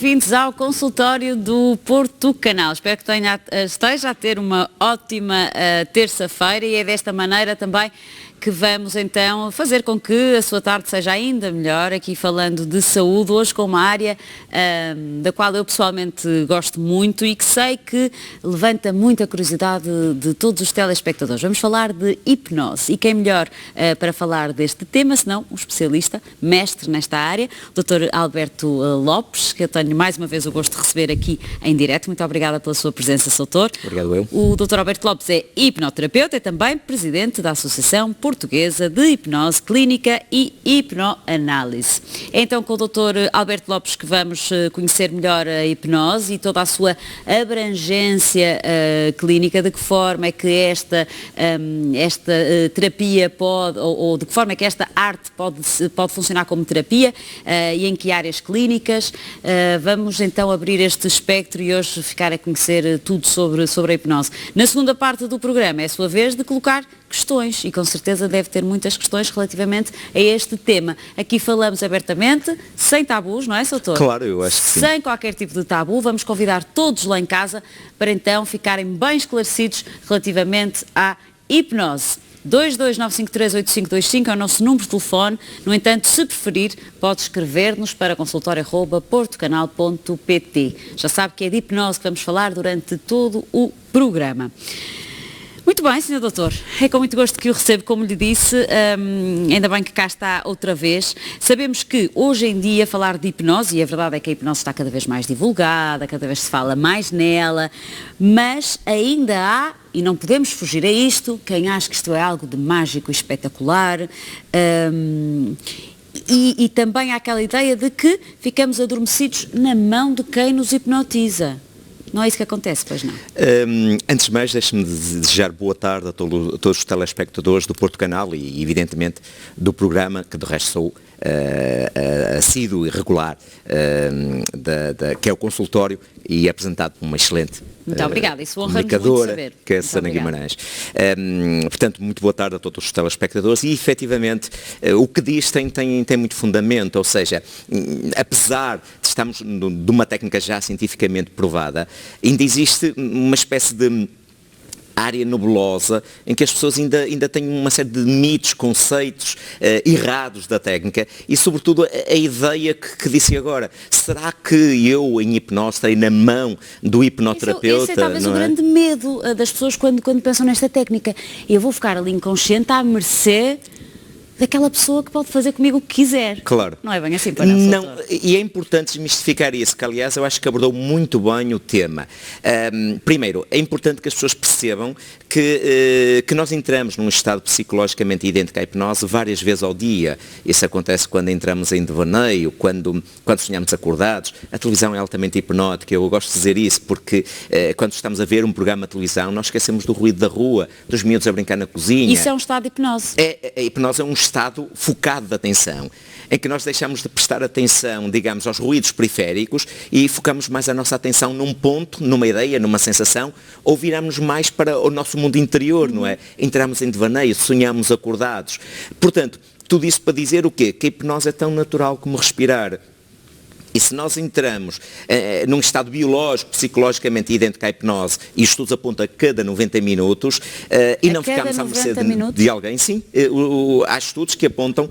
bem-vindos ao consultório do Porto Canal. Espero que esteja a ter uma ótima terça-feira e é desta maneira também que vamos então fazer com que a sua tarde seja ainda melhor, aqui falando de saúde, hoje com uma área da qual eu pessoalmente gosto muito e que sei que levanta muita curiosidade de todos os telespectadores. Vamos falar de hipnose e quem melhor para falar deste tema, senão um especialista, mestre nesta área, o Dr. Alberto Lopes, que eu tenho mais uma vez o gosto de receber aqui em direto. Muito obrigada pela sua presença, Soutor. Obrigado eu. O Dr. Alberto Lopes é hipnoterapeuta, é também presidente da Associação Portuguesa de Hipnose Clínica e Hipnoanálise. É então com o Dr. Alberto Lopes que vamos conhecer melhor a hipnose e toda a sua abrangência clínica, de que forma é que esta terapia pode, ou de que forma é que esta arte pode funcionar como terapia e em que áreas clínicas. Vamos então abrir este espectro e hoje ficar a conhecer tudo sobre a hipnose. Na segunda parte do programa é a sua vez de colocar questões e com certeza deve ter muitas questões relativamente a este tema. Aqui falamos abertamente, sem tabus, não é, Soutor? Claro, eu acho que sim. Sem qualquer tipo de tabu, vamos convidar todos lá em casa para então ficarem bem esclarecidos relativamente à hipnose. 229538525 é o nosso número de telefone. No entanto, se preferir, pode escrever-nos para consultório@portocanal.pt. Já sabe que é de hipnose que vamos falar durante todo o programa. Muito bem, Sr. Doutor, é com muito gosto que o recebo, como lhe disse, ainda bem que cá está outra vez. Sabemos que hoje em dia falar de hipnose, e a verdade é que a hipnose está cada vez mais divulgada, cada vez se fala mais nela, mas ainda há, e não podemos fugir a isto, quem acha que isto é algo de mágico e espetacular, e também há aquela ideia de que ficamos adormecidos na mão de quem nos hipnotiza. Não é isso que acontece, pois não? Antes de mais, deixe-me desejar boa tarde a todos os telespectadores do Porto Canal e, evidentemente, do programa, que de resto sou assíduo e regular, que é o consultório e é apresentado por uma excelente muito obrigada, isso honra-nos comunicadora, muito saber. Que é a Susana Guimarães. Portanto, muito boa tarde a todos os telespectadores e, efetivamente, o que diz tem muito fundamento, ou seja, apesar de estarmos de uma técnica já cientificamente provada, ainda existe uma espécie de área nebulosa em que as pessoas ainda têm uma série de mitos, conceitos errados da técnica e, sobretudo, a ideia que disse agora. Será que eu, em hipnose, estarei na mão do hipnoterapeuta? Esse é talvez o grande medo das pessoas quando pensam nesta técnica. Eu vou ficar ali inconsciente à mercê daquela pessoa que pode fazer comigo o que quiser. Claro. Não é bem assim, para não. E é importante desmistificar isso, que aliás eu acho que abordou muito bem o tema. Primeiro, é importante que as pessoas percebam que nós entramos num estado psicologicamente idêntico à hipnose várias vezes ao dia. Isso acontece quando entramos em devaneio, quando sonhamos acordados. A televisão é altamente hipnótica, eu gosto de dizer isso, porque quando estamos a ver um programa de televisão, nós esquecemos do ruído da rua, dos miúdos a brincar na cozinha. Isso é um estado de hipnose. A hipnose é um estado focado de atenção, em que nós deixamos de prestar atenção, digamos, aos ruídos periféricos e focamos mais a nossa atenção num ponto, numa ideia, numa sensação, ou viramos mais para o nosso mundo interior, não é? Entramos em devaneio, sonhamos acordados. Portanto, tudo isso para dizer o quê? Que a hipnose é tão natural como respirar. E se nós entramos num estado biológico, psicologicamente idêntico à hipnose, e estudos apontam a cada 90 minutos, e não ficamos à mercê de alguém, sim, há estudos que apontam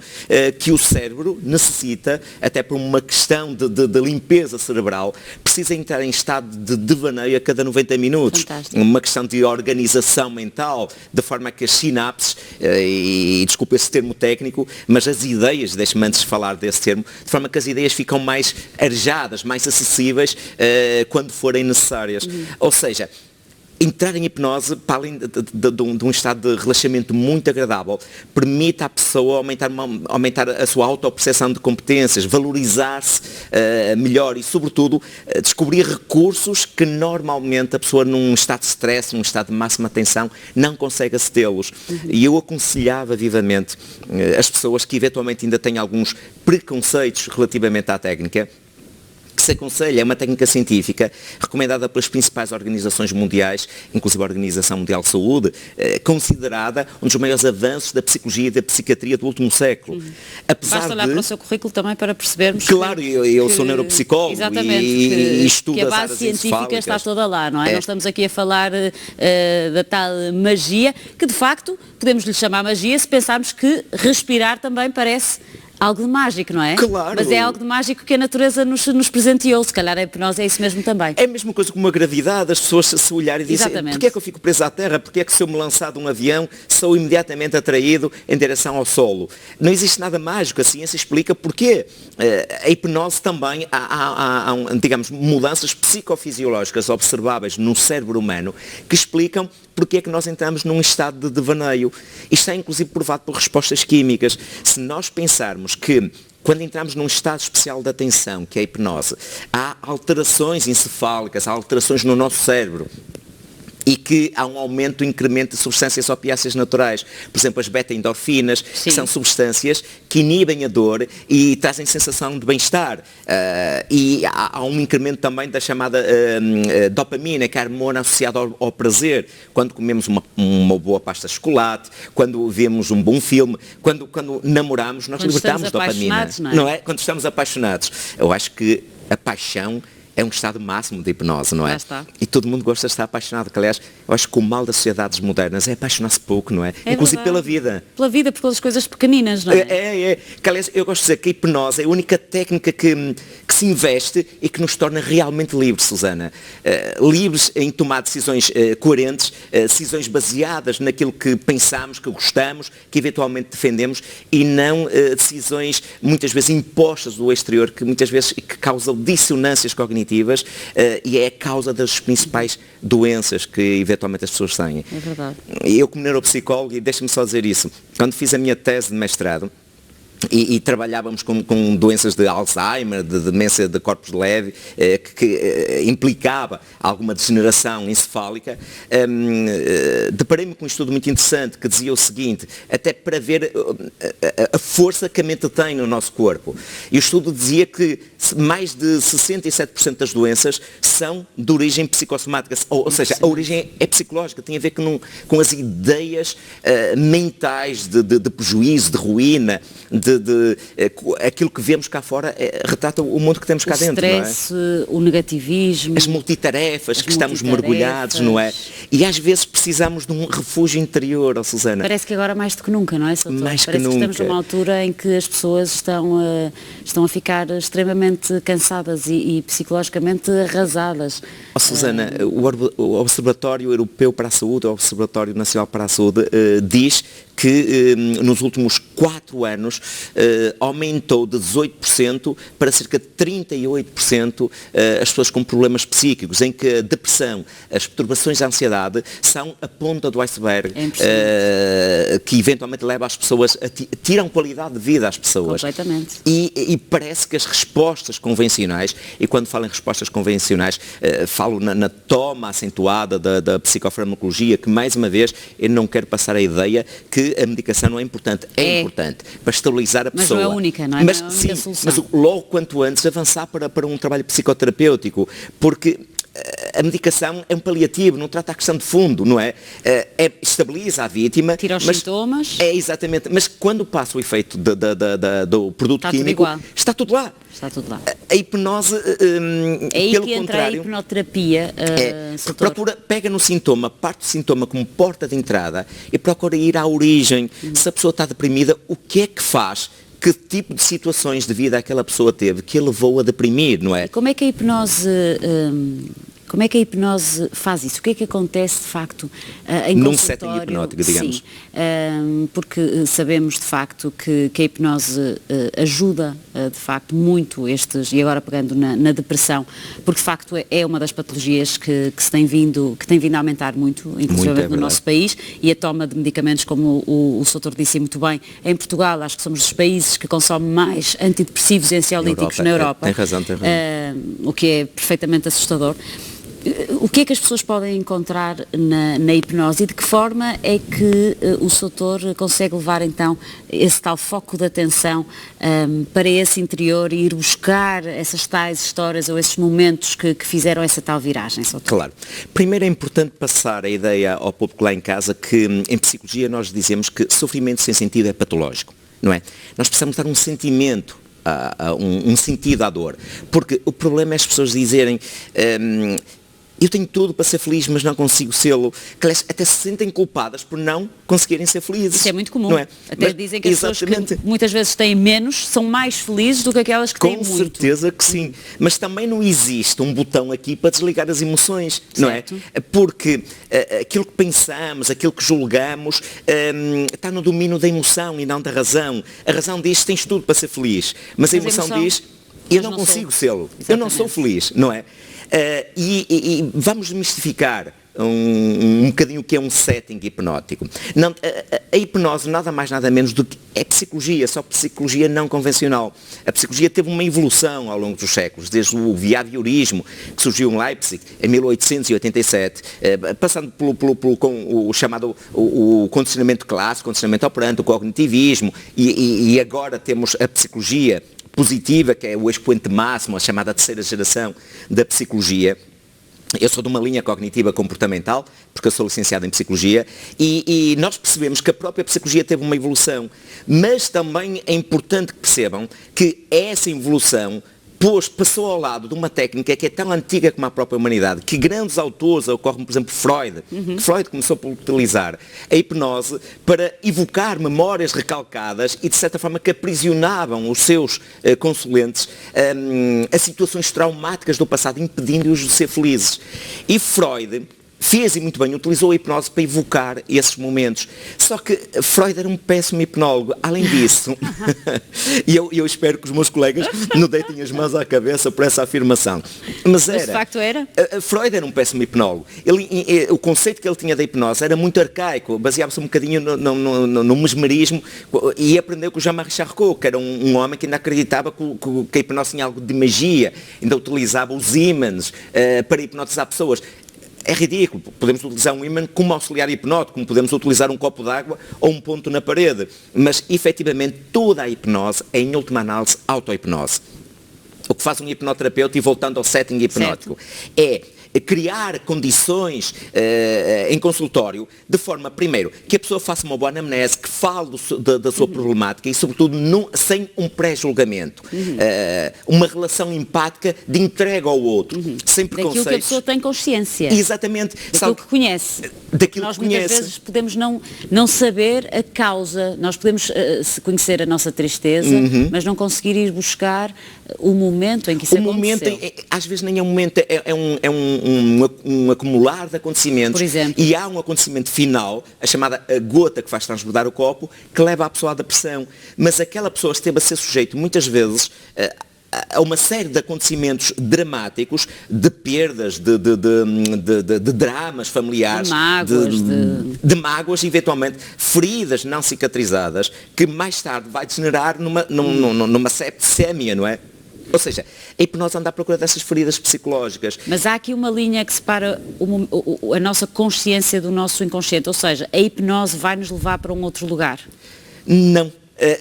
que o cérebro necessita, até por uma questão de limpeza cerebral, precisa entrar em estado de devaneio a cada 90 minutos. Fantástico. Uma questão de organização mental, de forma que as sinapses, e desculpe esse termo técnico, mas as ideias, deixe-me antes falar desse termo, de forma que as ideias ficam mais arejadas, mais acessíveis quando forem necessárias. Ou seja, entrar em hipnose, para além de um estado de relaxamento muito agradável, permite à pessoa aumentar a sua autoperceção de competências, valorizar-se melhor e, sobretudo, descobrir recursos que normalmente a pessoa num estado de stress, num estado de máxima tensão, não consegue acedê-los. E eu aconselhava vivamente as pessoas que eventualmente ainda têm alguns preconceitos relativamente à técnica, que que se aconselha, é uma técnica científica recomendada pelas principais organizações mundiais, inclusive a Organização Mundial de Saúde, considerada um dos maiores avanços da psicologia e da psiquiatria do último século. Basta olhar para o seu currículo também para percebermos claro, eu sou neuropsicólogo e estudo que a as base áreas científica encefálicas. está toda lá, não é? Não estamos aqui a falar da tal magia, que de facto podemos lhe chamar magia se pensarmos que respirar também parece algo de mágico, não é? Claro. Mas é algo de mágico que a natureza nos presenteou. Se calhar a hipnose é isso mesmo também. É a mesma coisa como a gravidade, as pessoas se olharem e dizem, Exatamente. porque é que eu fico preso à terra? Porque é que se eu me lançar de um avião sou imediatamente atraído em direção ao solo? Não existe nada mágico, a ciência explica porquê. A hipnose também, há digamos, mudanças psicofisiológicas observáveis no cérebro humano que explicam porque é que nós entramos num estado de devaneio. Isto é inclusive provado por respostas químicas. Se nós pensarmos que quando entramos num estado especial de atenção, que é a hipnose, há alterações encefálicas, há alterações no nosso cérebro, e que há um aumento do incremento de substâncias opiáceas naturais. Por exemplo, as beta-endorfinas, que são substâncias que inibem a dor e trazem sensação de bem-estar. E há um incremento também da chamada dopamina, que é a hormona associada ao prazer. Quando comemos uma boa pasta de chocolate, quando vemos um bom filme, quando namoramos, nós libertamos dopamina. Não é? Quando estamos apaixonados. Eu acho que a paixão é um estado máximo de hipnose, não é? E todo mundo gosta de estar apaixonado, que aliás, eu acho que o mal das sociedades modernas é apaixonar-se pouco, não é? Inclusive verdade. pela vida. Pela vida, por pelas coisas pequeninas, não é? Que aliás, eu gosto de dizer que a hipnose é a única técnica que se investe e que nos torna realmente livres, Susana. Livres em tomar decisões coerentes, decisões baseadas naquilo que pensamos, que gostamos, que eventualmente defendemos e não decisões muitas vezes impostas do exterior, que muitas vezes que causam dissonâncias cognitivas e é a causa das principais doenças que eventualmente as pessoas têm. É verdade. Eu como neuropsicólogo, e deixa-me só dizer isso, quando fiz a minha tese de mestrado, e trabalhávamos com doenças de Alzheimer, de demência de corpos leve, que implicava alguma degeneração encefálica, deparei-me com um estudo muito interessante que dizia o seguinte, até para ver a força que a mente tem no nosso corpo. E o estudo dizia que mais de 67% das doenças são de origem psicossomática, ou seja, a origem é psicológica, tem a ver com as ideias mentais de prejuízo, de ruína, aquilo que vemos cá fora retrata o mundo que temos cá dentro, stress, não é? O negativismo, as multitarefas que estamos mergulhados, não é? E às vezes precisamos de um refúgio interior, oh, Susana. Parece que agora mais do que nunca, não é, Soutor? Mais Parece que que nunca. Estamos numa altura em que as pessoas estão a ficar extremamente cansadas e psicologicamente arrasadas. Oh, Susana, o Observatório Europeu para a Saúde, o Observatório Nacional para a Saúde, diz que nos últimos 4 anos aumentou de 18% para cerca de 38% as pessoas com problemas psíquicos, em que a depressão, as perturbações da ansiedade são a ponta do iceberg, que eventualmente leva as pessoas tiram qualidade de vida às pessoas. Completamente. E parece que as respostas convencionais, e quando falo em respostas convencionais, falo na toma acentuada da psicofarmacologia, que mais uma vez eu não quero passar a ideia que a medicação não é importante. É importante para estabilizar a pessoa. Mas não é a única, não é? Mas, não é a única sim, solução. mas logo quanto antes avançar para um trabalho psicoterapêutico, porque a medicação é um paliativo, não trata a questão de fundo, não é? Estabiliza a vítima. Tira os sintomas. É, exatamente. Mas quando passa o efeito do produto químico, está tudo lá. Está tudo lá. A hipnose, é aí pelo que entra contrário, a hipnoterapia, pega no sintoma, parte do sintoma como porta de entrada e procura ir à origem. Se a pessoa está deprimida, o que é que faz? Que tipo de situações de vida aquela pessoa teve que a levou a deprimir, não é? Como é que a hipnose... Como é que a hipnose faz isso? O que é que acontece de facto em num consultório? setting hipnótico, digamos? Sim, porque sabemos de facto que a hipnose ajuda de facto muito estes, e agora pegando na depressão, porque de facto é uma das patologias que tem vindo a aumentar muito, inclusive no nosso país, e a toma de medicamentos, como o Soutor disse muito bem, em Portugal acho que somos dos países que consomem mais antidepressivos e ansiolíticos na Europa. Tem razão. O que é perfeitamente assustador. O que é que as pessoas podem encontrar na hipnose e de que forma é que o Sr. Doutor consegue levar então esse tal foco de atenção para esse interior e ir buscar essas tais histórias ou esses momentos que fizeram essa tal viragem, Sr. Doutor? Claro. Primeiro é importante passar a ideia ao público lá em casa que em psicologia nós dizemos que sofrimento sem sentido é patológico, não é? Nós precisamos dar um sentimento, um sentido à dor, porque o problema é as pessoas dizerem eu tenho tudo para ser feliz, mas não consigo sê-lo, que até se sentem culpadas por não conseguirem ser felizes. Isso é muito comum. Não é? Até mas, dizem que as pessoas que muitas vezes têm menos são mais felizes do que aquelas que têm muito. Com certeza que sim. Mas também não existe um botão aqui para desligar as emoções, não é? Porque aquilo que pensamos, aquilo que julgamos, está no domínio da emoção e não da razão. A razão diz tens tudo para ser feliz, mas a emoção diz eu não consigo sê-lo, eu não sou feliz, não é? E vamos desmistificar um bocadinho o que é um setting hipnótico. Não, a hipnose nada mais nada menos do que é psicologia, só psicologia não convencional. A psicologia teve uma evolução ao longo dos séculos, desde o behaviorismo, que surgiu em Leipzig em 1887, passando com o chamado o condicionamento clássico, condicionamento operante, o cognitivismo, e agora temos a psicologia positiva, que é o expoente máximo, a chamada terceira geração da psicologia. Eu sou de uma linha cognitiva comportamental, porque eu sou licenciado em Psicologia, e nós percebemos que a própria Psicologia teve uma evolução, mas também é importante que percebam que essa evolução passou ao lado de uma técnica que é tão antiga como a própria humanidade, que grandes autores, como por exemplo Freud, que Freud começou por utilizar a hipnose para evocar memórias recalcadas e de certa forma que aprisionavam os seus consulentes a situações traumáticas do passado, impedindo-os de ser felizes. E Freud fez e muito bem, utilizou a hipnose para evocar esses momentos. Só que Freud era um péssimo hipnólogo. Além disso, e eu espero que os meus colegas não deitem as mãos à cabeça por essa afirmação. Mas de facto era? Freud era um péssimo hipnólogo. O conceito que ele tinha da hipnose era muito arcaico, baseava-se um bocadinho no mesmerismo, e aprendeu com o Jean-Marie Charcot, que era um homem que ainda acreditava que a hipnose tinha algo de magia, ainda utilizava os ímãs para hipnotizar pessoas. É ridículo, podemos utilizar um ímã como auxiliar hipnótico, como podemos utilizar um copo d'água ou um ponto na parede, mas efetivamente toda a hipnose é em última análise auto-hipnose. O que faz um hipnoterapeuta, e voltando ao setting hipnótico, é criar condições em consultório de forma, primeiro, que a pessoa faça uma boa anamnese, que fale da sua problemática e, sobretudo, sem um pré-julgamento. Uma relação empática de entrega ao outro, sem preconceitos. Daquilo que a pessoa tem consciência. Exatamente. Daquilo que conhece. Nós muitas vezes podemos não saber a causa, nós podemos conhecer a nossa tristeza, mas não conseguir ir buscar o momento em que isso aconteceu. Momento, às vezes nem é um momento, é um acumular de acontecimentos. Por exemplo. E há um acontecimento final, a chamada gota que faz transbordar o copo, que leva a pessoa à depressão. Mas aquela pessoa esteve a ser sujeito muitas vezes a uma série de acontecimentos dramáticos, de perdas, de dramas familiares, de mágoas, eventualmente feridas não cicatrizadas, que mais tarde vai degenerar numa septicemia, não é? Ou seja, a hipnose anda à procura dessas feridas psicológicas. Mas há aqui uma linha que separa a nossa consciência do nosso inconsciente, ou seja, a hipnose vai nos levar para um outro lugar? Não.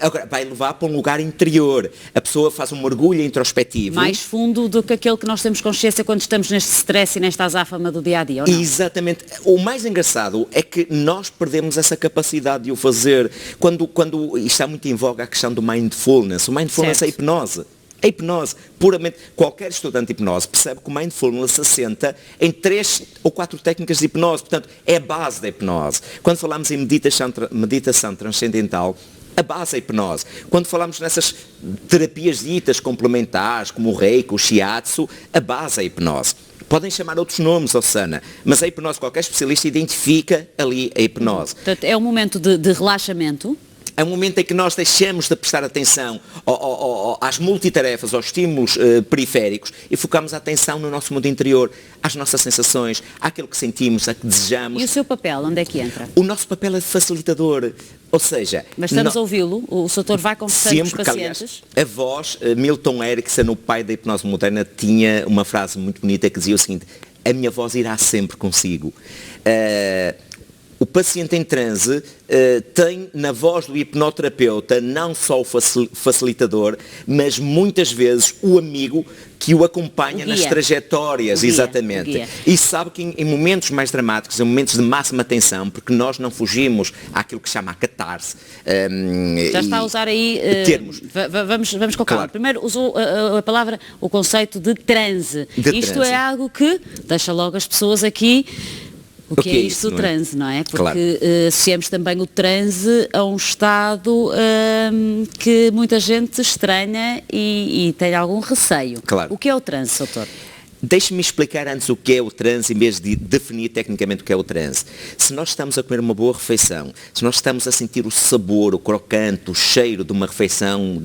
Agora, vai levar para um lugar interior. A pessoa faz um mergulho introspectivo. Mais fundo do que aquele que nós temos consciência quando estamos neste stress e nesta azáfama do dia-a-dia, ou não? Exatamente. O mais engraçado é que nós perdemos essa capacidade de o fazer quando está muito em voga a questão do mindfulness. O mindfulness é a hipnose. A hipnose, puramente, qualquer estudante de hipnose percebe que o mindfulness se assenta em 3 ou 4 técnicas de hipnose, portanto, é a base da hipnose. Quando falamos em meditação transcendental, a base é a hipnose. Quando falamos nessas terapias ditas complementares, como o Reiki, o Shiatsu, a base é a hipnose. Podem chamar outros nomes, Osana, mas a hipnose, qualquer especialista identifica ali a hipnose. Portanto, é um momento de relaxamento. É um momento em que nós deixamos de prestar atenção às multitarefas, aos estímulos periféricos e focamos a atenção no nosso mundo interior, às nossas sensações, àquilo que sentimos, àquilo que desejamos. E o seu papel, onde é que entra? O nosso papel é de facilitador, ou seja... Mas estamos a ouvi-lo? O doutor vai conversando com os pacientes? Aliás, a voz, Milton Erickson, o pai da hipnose moderna, tinha uma frase muito bonita que dizia o seguinte: a minha voz irá sempre consigo. O paciente em transe tem na voz do hipnoterapeuta não só o facilitador, mas muitas vezes o amigo que o acompanha nas trajetórias, exatamente. E sabe que em momentos mais dramáticos, em momentos de máxima tensão, porque nós não fugimos àquilo que chama a catarse. Já está a usar aí termos. Vamos com calma. Claro. Primeiro usou a palavra, o conceito de transe. Isto transe. É algo que deixa logo as pessoas aqui. O que é isto do transe, não é? Porque claro. Associamos também o transe a um estado que muita gente estranha e tem algum receio. Claro. O que é o transe, doutor? Deixe-me explicar antes o que é o transe, em vez de definir tecnicamente o que é o transe. Se nós estamos a comer uma boa refeição, se nós estamos a sentir o sabor, o crocante, o cheiro de uma refeição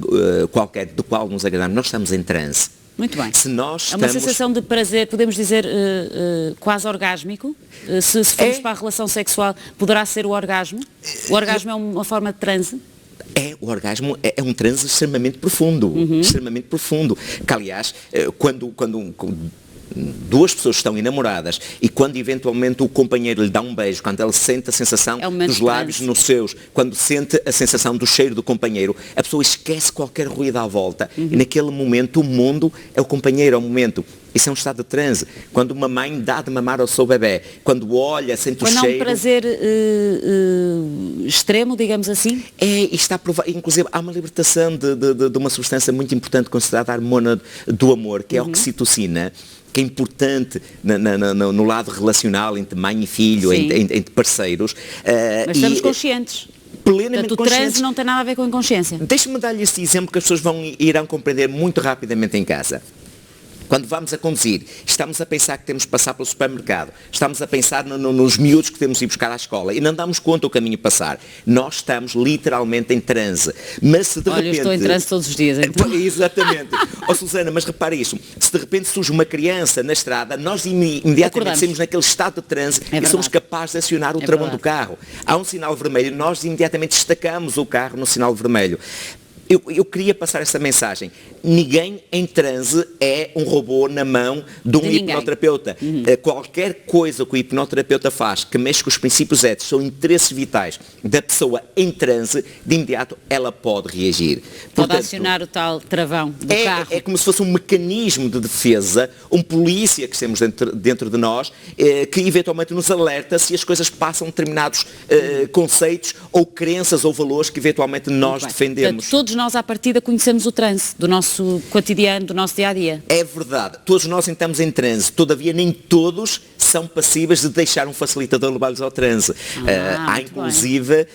qualquer, do qual nos agradamos, nós estamos em transe. Muito bem. Se nós é uma sensação de prazer, podemos dizer, quase orgásmico? Se formos para a relação sexual, poderá ser o orgasmo? O orgasmo é uma forma de transe? O orgasmo é um transe extremamente profundo, extremamente profundo. Que, aliás, quando duas pessoas estão enamoradas e quando eventualmente o companheiro lhe dá um beijo, quando ela sente a sensação dos lábios nos seus, quando sente a sensação do cheiro do companheiro, a pessoa esquece qualquer ruído à volta e naquele momento o mundo é o companheiro, é o momento. Isso é um estado de transe. Quando uma mãe dá de mamar ao seu bebê, quando olha, sente o cheiro... Quando há um prazer extremo, digamos assim? Está provado. Inclusive, há uma libertação de uma substância muito importante considerada a hormona do amor, que é a oxitocina, que é importante no lado relacional entre mãe e filho, entre parceiros. Mas estamos conscientes. Plenamente Portanto, o transe não tem nada a ver com inconsciência. Deixe-me dar-lhe este exemplo que as pessoas irão compreender muito rapidamente em casa. Quando vamos a conduzir, estamos a pensar que temos que passar pelo supermercado, estamos a pensar nos miúdos que temos de ir buscar à escola e não damos conta o caminho a passar. Nós estamos literalmente em transe. Mas se de repente... eu estou em transe todos os dias. Então. Exatamente. Susana, mas repare isso. Se de repente surge uma criança na estrada, nós imediatamente saímos naquele estado de transe e somos capazes de acionar o travão do carro. Há um sinal vermelho, nós imediatamente destacamos o carro no sinal vermelho. Eu queria passar essa mensagem. Ninguém em transe é um robô na mão de um hipnoterapeuta. Qualquer coisa que o hipnoterapeuta faz que mexe com os princípios éticos, são interesses vitais da pessoa em transe, de imediato ela pode reagir. Pode acionar o tal travão do carro. É como se fosse um mecanismo de defesa, um polícia que temos dentro de nós, que eventualmente nos alerta se as coisas passam determinados conceitos ou crenças ou valores que eventualmente nós defendemos. Portanto, todos nós à partida conhecemos o transe do nosso cotidiano, do nosso dia-a-dia. É verdade, todos nós entramos em transe, todavia nem todos são passíveis de deixar um facilitador levar-los ao transe. Há inclusive,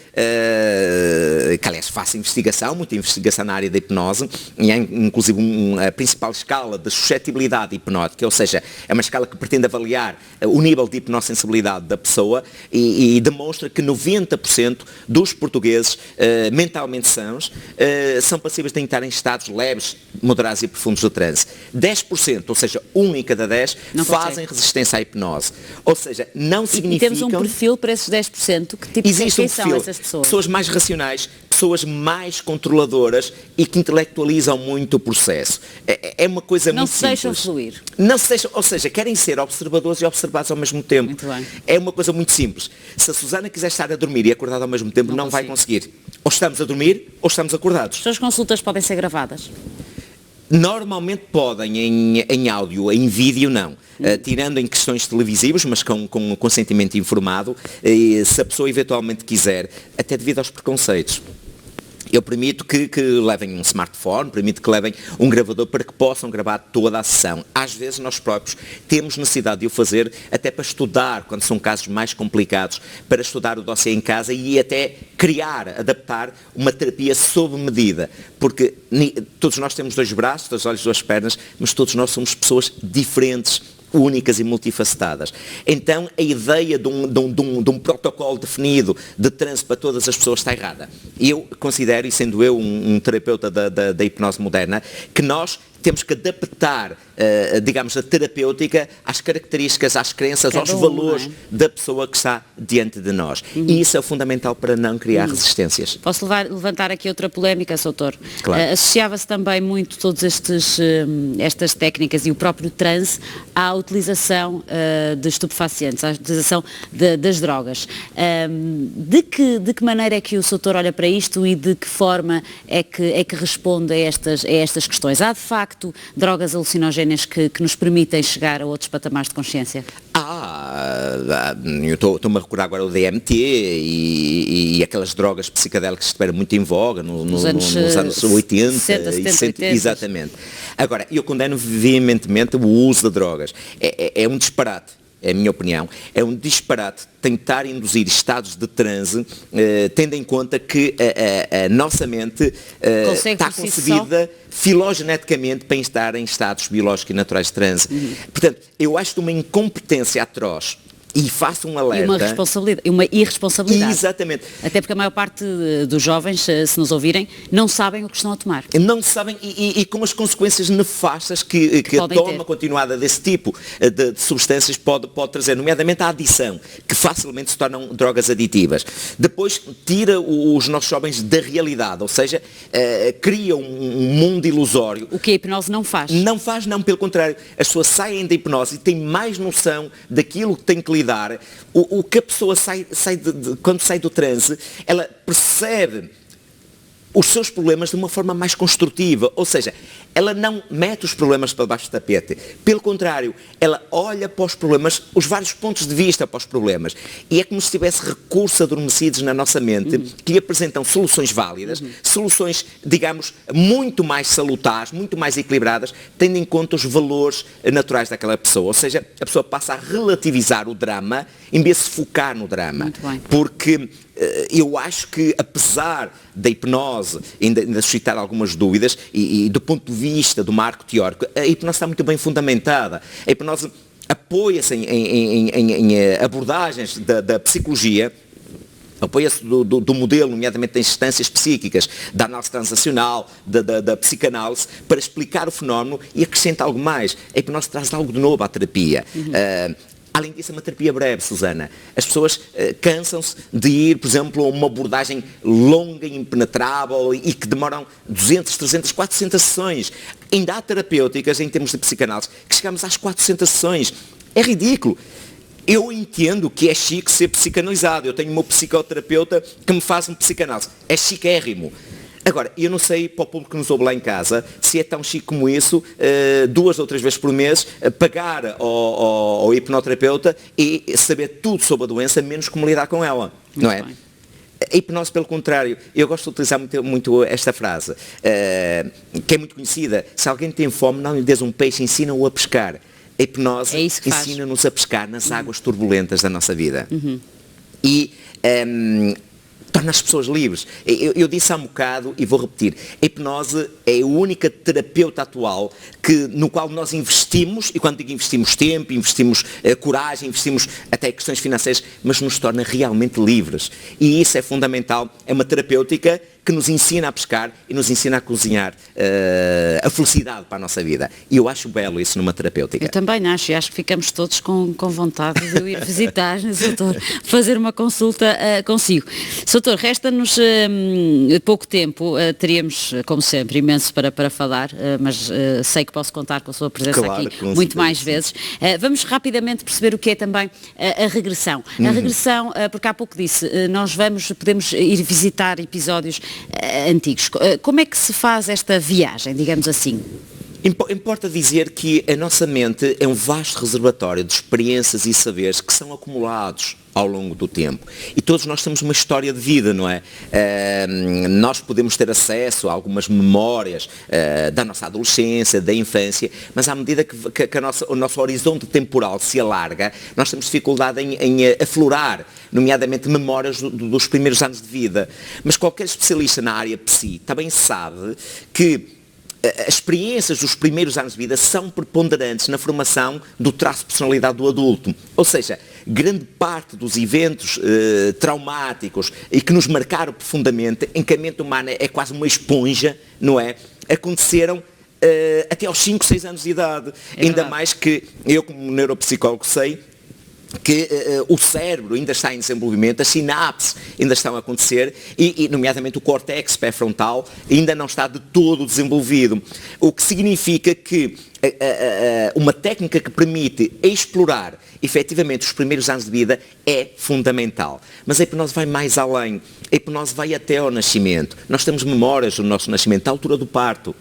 que aliás faço investigação, muita investigação na área da hipnose, e há inclusive a principal escala de suscetibilidade hipnótica, ou seja, é uma escala que pretende avaliar o nível de hipnossensibilidade da pessoa e demonstra que 90% dos portugueses mentalmente sãos são passíveis de entrar em estados leves, moderados e profundos de transe. 10%, ou seja, 1 em cada 10, fazem resistência à hipnose. Ou seja, não significa... E temos um perfil para esses 10%? Que tipo de quem são essas pessoas? Pessoas mais racionais, pessoas mais controladoras e que intelectualizam muito o processo. É uma coisa muito simples. Não se deixam fluir. Não se deixam, ou seja, querem ser observadores e observados ao mesmo tempo. Muito bem. É uma coisa muito simples. Se a Susana quiser estar a dormir e acordada ao mesmo tempo, não vai conseguir. Ou estamos a dormir ou estamos acordados. As suas consultas podem ser gravadas? Normalmente podem em áudio, em vídeo não. Tirando em questões televisivas, mas com consentimento informado, se a pessoa eventualmente quiser, até devido aos preconceitos. Eu permito que levem um smartphone, permito que levem um gravador para que possam gravar toda a sessão. Às vezes nós próprios temos necessidade de o fazer até para estudar, quando são casos mais complicados, para estudar o dossiê em casa e até criar, adaptar uma terapia sob medida. Porque todos nós temos 2 braços, 2 olhos, 2 pernas, mas todos nós somos pessoas diferentes, únicas e multifacetadas. Então a ideia de um protocolo definido de transe para todas as pessoas está errada. Eu considero, e sendo eu um terapeuta da hipnose moderna, que nós temos que adaptar digamos, a terapêutica às características, às crenças, aos Cada um, valores não é? da pessoa que está diante de nós. E isso é fundamental para não criar resistências. Posso levantar aqui outra polémica, Soutor? Claro. Associava-se também muito todas estas técnicas e o próprio transe à utilização de estupefacientes, à utilização das drogas. De que maneira é que o Soutor olha para isto e de que forma é que responde a estas questões? Há de facto drogas alucinogéneas que nos permitem chegar a outros patamares de consciência? Eu estou-me a recordar agora o DMT e aquelas drogas psicadélicas que estiveram muito em voga nos anos 80 60, 70, 80. Exatamente. Agora, eu condeno veementemente o uso de drogas. É um disparate. É a minha opinião, é um disparate tentar induzir estados de transe, tendo em conta que a nossa mente está concebida filogeneticamente para estar em estados biológicos e naturais de transe. Portanto, eu acho de uma incompetência atroz. E faço um alerta. E uma irresponsabilidade. Exatamente. Até porque a maior parte dos jovens, se nos ouvirem, não sabem o que estão a tomar. Não sabem e com as consequências nefastas que a toma continuada desse tipo de substâncias pode trazer, nomeadamente a adição, que facilmente se tornam drogas aditivas. Depois tira os nossos jovens da realidade, ou seja, cria um mundo ilusório. O que a hipnose não faz. Não faz, não, pelo contrário. As pessoas saem da hipnose e têm mais noção daquilo que tem que lidar. O que a pessoa quando sai do transe, ela percebe os seus problemas de uma forma mais construtiva, ou seja, ela não mete os problemas para baixo do tapete, pelo contrário, ela olha para os problemas, os vários pontos de vista para os problemas, e é como se tivesse recursos adormecidos na nossa mente, que lhe apresentam soluções válidas, soluções, digamos, muito mais salutares, muito mais equilibradas, tendo em conta os valores naturais daquela pessoa, ou seja, a pessoa passa a relativizar o drama, em vez de se focar no drama, porque eu acho que, apesar da hipnose ainda suscitar algumas dúvidas, e do ponto de vista do marco teórico, a hipnose está muito bem fundamentada. A hipnose apoia-se em abordagens da psicologia, apoia-se do modelo, nomeadamente das instâncias psíquicas, da análise transacional, da psicanálise, para explicar o fenómeno e acrescenta algo mais. A hipnose traz algo de novo à terapia. Além disso, é uma terapia breve, Susana. As pessoas cansam-se de ir, por exemplo, a uma abordagem longa e impenetrável e que demoram 200, 300, 400 sessões. Ainda há terapêuticas, em termos de psicanálise, que chegamos às 400 sessões. É ridículo. Eu entendo que é chique ser psicanalizado. Eu tenho o meu psicoterapeuta que me faz um psicanálise. É chiquérrimo. Agora, eu não sei, para o público que nos ouve lá em casa, se é tão chique como isso, 2 ou 3 vezes por mês, pagar ao hipnoterapeuta e saber tudo sobre a doença, menos como lidar com ela, não é? A hipnose, pelo contrário, eu gosto de utilizar muito esta frase, que é muito conhecida: se alguém tem fome, não lhe des um peixe, ensina-o a pescar. A hipnose ensina-nos a pescar nas águas turbulentas da nossa vida. E torna as pessoas livres. Eu disse há um bocado e vou repetir: a hipnose é a única terapeuta atual no qual nós investimos, e quando digo investimos tempo, investimos coragem, investimos até questões financeiras, mas nos torna realmente livres. E isso é fundamental. É uma terapêutica que nos ensina a pescar e nos ensina a cozinhar a felicidade para a nossa vida. E eu acho belo isso numa terapêutica. Eu também acho, e acho que ficamos todos com vontade de eu ir visitar, doutor, fazer uma consulta consigo. Doutor, resta-nos pouco tempo, teríamos, como sempre, imenso para falar, mas sei que posso contar com a sua presença aqui muito mais vezes. Vamos rapidamente perceber o que é também a regressão. A regressão, porque há pouco disse, nós podemos ir visitar episódios antigos. Como é que se faz esta viagem, digamos assim? Importa dizer que a nossa mente é um vasto reservatório de experiências e saberes que são acumulados ao longo do tempo. E todos nós temos uma história de vida, não é? Nós podemos ter acesso a algumas memórias da nossa adolescência, da infância, mas à medida que o nosso horizonte temporal se alarga, nós temos dificuldade em aflorar, nomeadamente memórias dos primeiros anos de vida. Mas qualquer especialista na área psi também sabe que as experiências dos primeiros anos de vida são preponderantes na formação do traço de personalidade do adulto. Ou seja, grande parte dos eventos traumáticos e que nos marcaram profundamente, em que a mente humana é quase uma esponja, não é? Aconteceram até aos 5, 6 anos de idade. É Ainda verdade. mais que eu, como neuropsicólogo, sei que o cérebro ainda está em desenvolvimento, as sinapses ainda estão a acontecer e nomeadamente o córtex pré-frontal ainda não está de todo desenvolvido. O que significa que uma técnica que permite explorar efetivamente os primeiros anos de vida é fundamental. Mas a hipnose vai mais além. A hipnose vai até ao nascimento. Nós temos memórias do nosso nascimento, à altura do parto,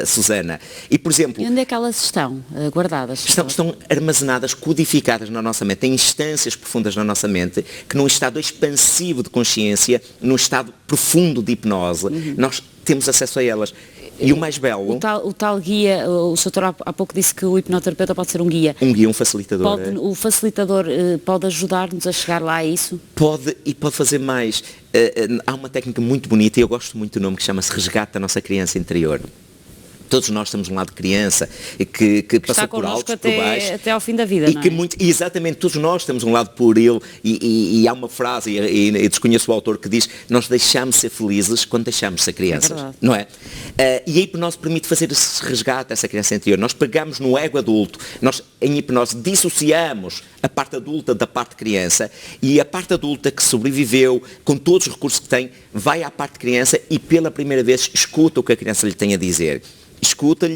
Susana. E, por exemplo... E onde é que elas estão guardadas? Estão armazenadas, codificadas na nossa mente, em instâncias profundas na nossa mente, que num estado expansivo de consciência, num estado profundo de hipnose, nós temos acesso a elas. E o mais belo... O tal guia, o Sr. há pouco disse que o hipnoterapeuta pode ser um guia. Um guia, um facilitador. O facilitador pode ajudar-nos a chegar lá a isso? Pode, e pode fazer mais. Há uma técnica muito bonita, e eu gosto muito do nome, que chama-se Resgate da Nossa Criança Interior. Todos nós temos um lado de criança que passou por altos, por baixos. Até ao fim da vida, e não é? que exatamente, todos nós temos um lado por ele e há uma frase, e desconheço o autor, que diz: nós deixamos de ser felizes quando deixamos de ser crianças, não é? E a hipnose permite fazer esse resgate dessa criança interior. Nós pegamos no ego adulto, nós em hipnose dissociamos a parte adulta da parte criança, e a parte adulta que sobreviveu, com todos os recursos que tem, vai à parte criança e pela primeira vez escuta o que a criança lhe tem a dizer. Escuta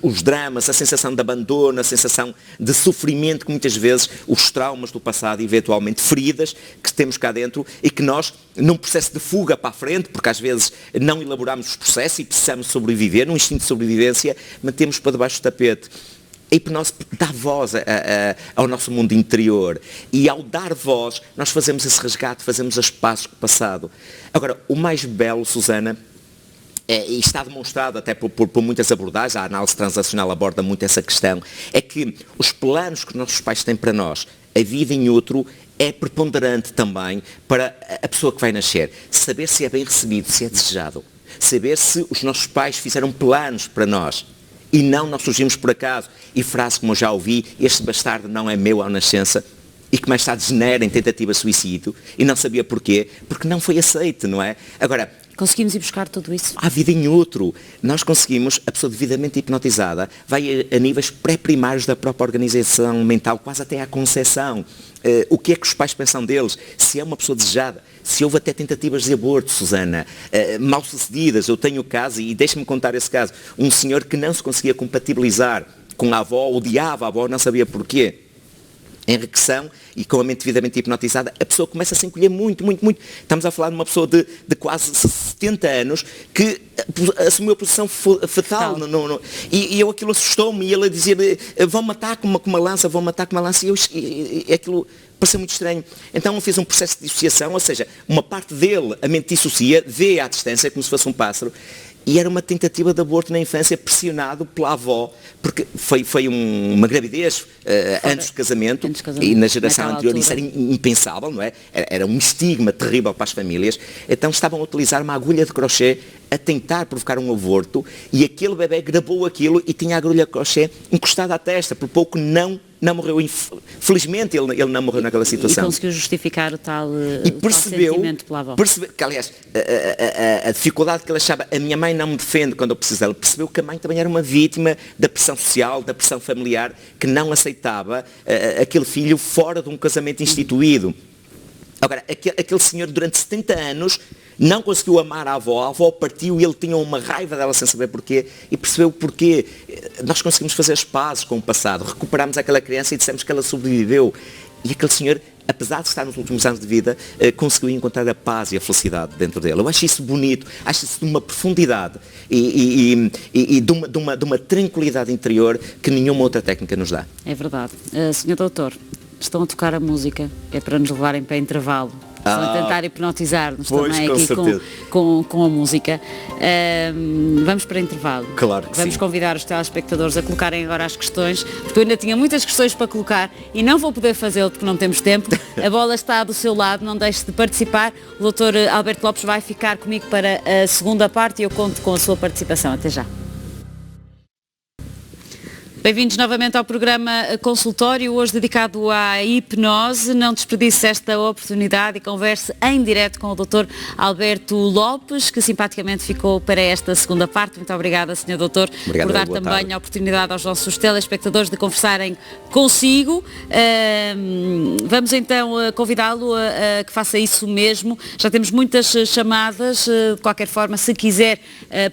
os dramas, a sensação de abandono, a sensação de sofrimento que muitas vezes, os traumas do passado, eventualmente feridas que temos cá dentro e que nós, num processo de fuga para a frente, porque às vezes não elaboramos os processos e precisamos sobreviver, num instinto de sobrevivência, mantemos para debaixo do tapete. A hipnose dá voz ao nosso mundo interior e ao dar voz nós fazemos esse resgate, fazemos as pazes com o passado. Agora, o mais belo, Susana, e está demonstrado até por muitas abordagens, a análise transacional aborda muito essa questão, é que os planos que nossos pais têm para nós, a vida em outro, é preponderante também para a pessoa que vai nascer. Saber se é bem recebido, se é desejado. Saber se os nossos pais fizeram planos para nós. E não nós surgimos por acaso. E frase como eu já ouvi: este bastardo não é meu à nascença, e que mais tarde degenera em tentativa de suicídio, e não sabia porquê, porque não foi aceito, não é? Agora, conseguimos ir buscar tudo isso? há vida em outro. Nós conseguimos, a pessoa devidamente hipnotizada vai a níveis pré-primários da própria organização mental, quase até à concepção. O que é que os pais pensam deles? Se é uma pessoa desejada, se houve até tentativas de aborto, Susana, mal sucedidas. Eu tenho o caso, e deixe-me contar esse caso, um senhor que não se conseguia compatibilizar com a avó, odiava a avó, não sabia porquê. Em regressão e com a mente devidamente hipnotizada, a pessoa começa a se encolher muito, muito, muito. Estamos a falar de uma pessoa de quase 70 anos que assumiu a posição fetal. E eu, aquilo assustou-me, e ele a dizer: vão matar com uma lança, vão matar com uma lança, e aquilo pareceu muito estranho. Então eu fiz um processo de dissociação, ou seja, uma parte dele, a mente dissocia, vê à distância como se fosse um pássaro. E era uma tentativa de aborto na infância, pressionado pela avó, porque foi uma gravidez antes do casamento, e na geração anterior isso era impensável, não é? Era um estigma terrível para as famílias. Então estavam a utilizar uma agulha de crochê a tentar provocar um aborto, e aquele bebê gravou aquilo e tinha a agulha de crochê encostada à testa, por pouco não morreu. Felizmente ele não morreu naquela situação. E conseguiu justificar o tal sentimento pela avó. Percebeu que, aliás, a dificuldade que ele achava: a minha mãe não me defende quando eu preciso dela. Percebeu que a mãe também era uma vítima da pressão social, da pressão familiar, que não aceitava aquele filho fora de um casamento instituído. Agora, aquele senhor durante 70 anos não conseguiu amar a avó partiu e ele tinha uma raiva dela sem saber porquê, e percebeu porquê. Nós conseguimos fazer as pazes com o passado, recuperámos aquela criança e dissemos que ela sobreviveu. E aquele senhor, apesar de estar nos últimos anos de vida, conseguiu encontrar a paz e a felicidade dentro dele. Eu acho isso bonito, acho isso de uma profundidade e de uma tranquilidade interior que nenhuma outra técnica nos dá. É verdade. Senhor Doutor, estão a tocar a música, é para nos levarem para intervalo. Estão a tentar hipnotizar-nos também aqui com a música. Vamos para intervalo. Claro que vamos sim. Convidar os telespectadores a colocarem agora as questões, porque eu ainda tinha muitas questões para colocar e não vou poder fazê-lo porque não temos tempo. A bola está do seu lado, não deixe de participar. O Dr. Alberto Lopes vai ficar comigo para a segunda parte e eu conto com a sua participação. Até já. Bem-vindos novamente ao programa Consultório, hoje dedicado à hipnose. Não desperdice esta oportunidade e converse em direto com o Dr. Alberto Lopes, que simpaticamente ficou para esta segunda parte. Muito obrigada, Sr. Doutor, por dar também a oportunidade aos nossos telespectadores de conversarem consigo. Vamos então convidá-lo a que faça isso mesmo. Já temos muitas chamadas. De qualquer forma, se quiser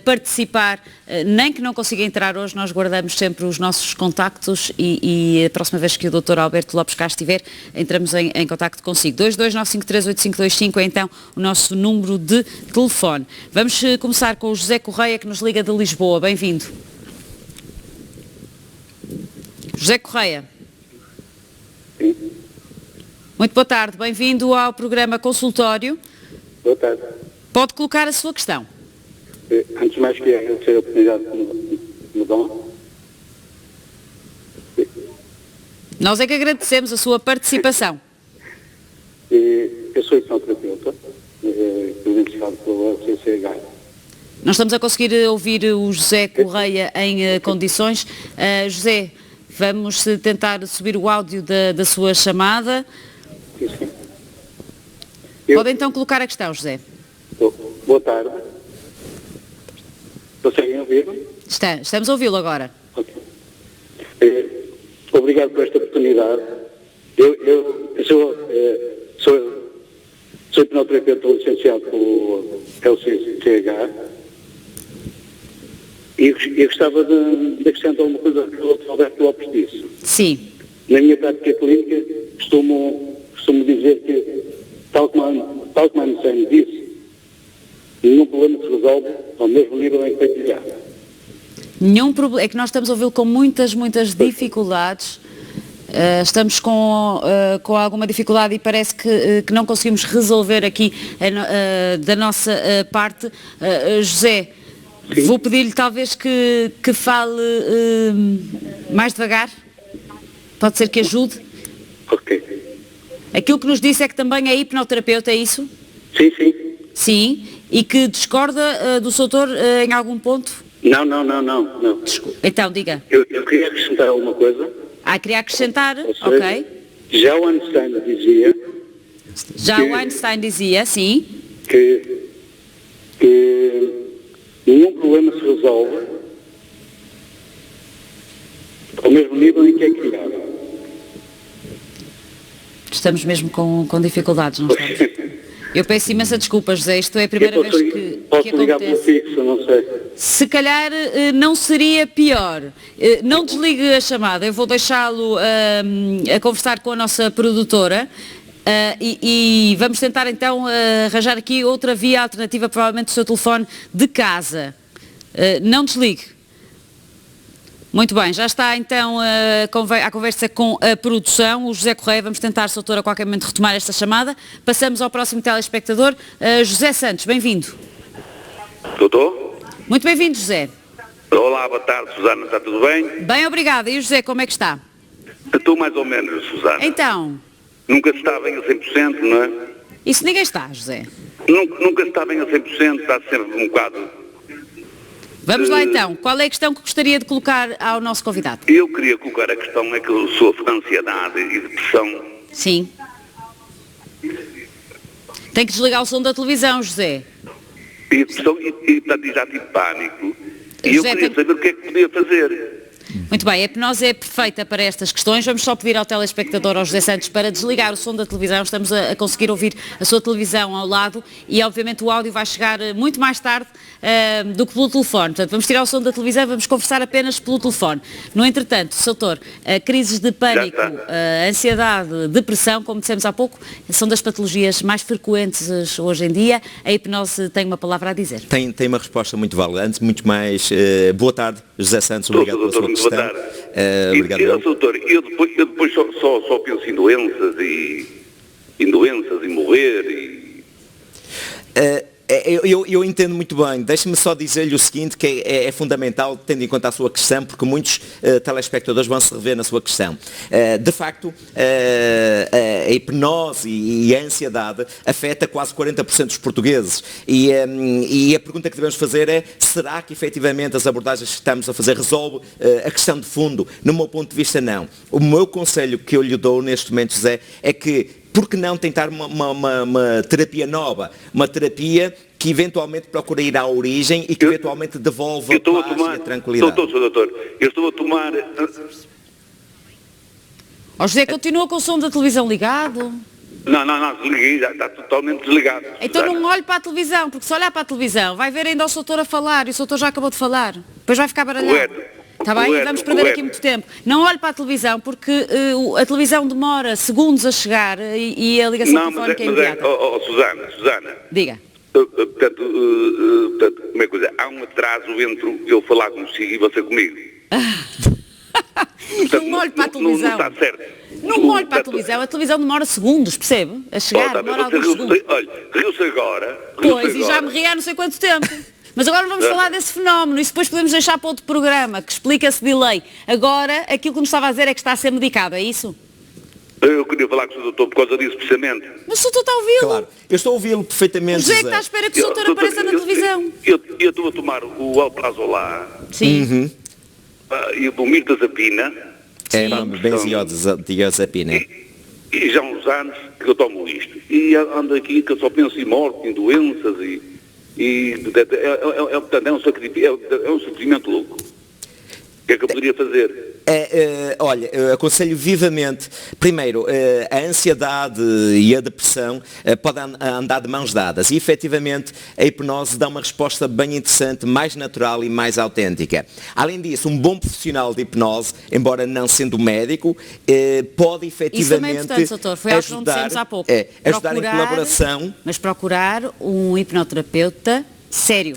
participar, nem que não consiga entrar hoje, nós guardamos sempre os nossos contactos e a próxima vez que o Dr. Alberto Lopes cá estiver, entramos em contacto consigo. 229538525 é então o nosso número de telefone. Vamos começar com o José Correia, que nos liga de Lisboa. Bem-vindo. José Correia. Sim. Muito boa tarde. Bem-vindo ao programa Consultório. Boa tarde. Pode colocar a sua questão. Antes de mais, queria agradecer a oportunidade que me dão. Nós é que agradecemos a sua participação. Eu sou hipnoterapeuta, credenciado pela CCH. Nós estamos a conseguir ouvir o José Correia em condições. José, vamos tentar subir o áudio da sua chamada. Sim, sim. Pode então colocar a questão, José. Boa tarde. Conseguem ouvir-me? Estamos a ouvi-lo agora. Ok. Obrigado por esta oportunidade. Eu sou hipnoterapeuta licenciado pelo LCCH e gostava de acrescentar uma coisa que o Dr. Alberto Lopes disse. Sim. Na minha prática clínica costumo dizer que, tal como a Anselmo disse, nenhum problema se resolve ao mesmo nível em que foi criado. Nenhum problema, é que nós estamos a ouvi-lo com muitas dificuldades. Estamos com alguma dificuldade e parece que não conseguimos resolver aqui da nossa parte. José, Sim. Vou pedir-lhe talvez que fale mais devagar. Pode ser que ajude. Ok. Aquilo que nos disse é que também é hipnoterapeuta, é isso? Sim, sim. Sim. E que discorda do seu doutor em algum ponto? Não. Então, diga. Eu queria acrescentar alguma coisa. Queria acrescentar? Ou seja, Ok. já o Einstein dizia Já o Einstein dizia, sim. que nenhum problema se resolve ao mesmo nível em que é criado. Estamos mesmo com dificuldades, não estamos? Eu peço imensa desculpa, José, isto é a primeira vez que Posso ligar pelo acontece. fixo, não sei. Se calhar não seria pior. Não desligue a chamada, eu vou deixá-lo a conversar com a nossa produtora e vamos tentar então arranjar aqui outra via alternativa, provavelmente do seu telefone de casa. Não desligue. Muito bem, já está então a conversa com a produção, o José Correia. Vamos tentar, Sr. Doutor, a qualquer momento retomar esta chamada. Passamos ao próximo telespectador, José Santos, bem-vindo. Doutor? Muito bem-vindo, José. Olá, boa tarde, Susana, está tudo bem? Bem, obrigada. E o José, como é que está? Estou mais ou menos, Susana. Então, Nunca se está bem a 100%, não é? isso ninguém está, José. Nunca se está bem a 100%, está sempre um bocado... Vamos lá então, qual é a questão que gostaria de colocar ao nosso convidado? Eu queria colocar a questão, é que eu sofro de ansiedade e depressão. Sim. Tem que desligar o som da televisão, José. E depressão e portanto, já tive pânico. E eu José, queria saber o que é que podia fazer. Muito bem, a hipnose é perfeita para estas questões. Vamos só pedir ao telespectador, ao José Santos, para desligar o som da televisão. Estamos a conseguir ouvir a sua televisão ao lado e, obviamente, o áudio vai chegar muito mais tarde do que pelo telefone. Portanto, vamos tirar o som da televisão e vamos conversar apenas pelo telefone. No entretanto, Sr. Doutor, crises de pânico, ansiedade, depressão, como dissemos há pouco, são das patologias mais frequentes hoje em dia. A hipnose tem uma palavra a dizer. Tem uma resposta muito válida. Antes, muito mais... boa tarde, José Santos, obrigado pela sua questão. Boa tarde. Obrigado. Doutor, eu depois só penso em doenças e morrer e... Eu entendo muito bem. Deixe-me só dizer-lhe o seguinte, que é fundamental, tendo em conta a sua questão, porque muitos telespectadores vão se rever na sua questão. De facto, a hipnose e a ansiedade afeta quase 40% dos portugueses. E a pergunta que devemos fazer é, será que efetivamente as abordagens que estamos a fazer resolve a questão de fundo? No meu ponto de vista, não. O meu conselho que eu lhe dou neste momento, José, é que por que não tentar uma terapia nova? Uma terapia que eventualmente procura ir à origem e que eventualmente devolva a paz e a tranquilidade. Doutor, eu estou a tomar... José, continua com o som da televisão ligado? Não, desliguei, já está totalmente desligado. Então não olhe para a televisão, porque se olhar para a televisão vai ver ainda o doutor a falar e o doutor já acabou de falar. Depois vai ficar baralhado. Correto. Está bem? Correto, Vamos perder aqui muito tempo. Não olhe para a televisão, porque a televisão demora segundos a chegar e a ligação telefónica é imediata. Susana. Diga. Portanto, como é que coisa? Há um atraso entre eu falar consigo e você comigo. Portanto, não olhe para a televisão. Não está certo. Não olhe para a televisão demora segundos, percebe? A chegar, demora alguns segundos. Olha, riu-se agora. Pois, e já me ri há não sei quanto tempo. Mas agora vamos falar desse fenómeno e depois podemos deixar para outro programa que explica esse delay. Agora, aquilo que nos estava a dizer é que está a ser medicado, é isso? Eu queria falar com o doutor por causa disso, precisamente. Mas o doutor está a ouvi-lo. Claro, eu estou a ouvi-lo perfeitamente, José, que está à espera que o doutor apareça na televisão. Eu estou a tomar o Alprazolam. Sim. E o mirtazapina. É benzodiazepina. E já há uns anos que eu tomo isto. E ando aqui que eu só penso em morte, em doenças portanto, é um sofrimento louco. O que é que eu poderia fazer? Olha, eu aconselho vivamente, primeiro, a ansiedade e a depressão podem andar de mãos dadas e efetivamente a hipnose dá uma resposta bem interessante, mais natural e mais autêntica. Além disso, um bom profissional de hipnose, embora não sendo médico, pode efetivamente isso também é importante, doutor. Foi algo que não dissemos há pouco. Ajudar em colaboração. Mas procurar um hipnoterapeuta sério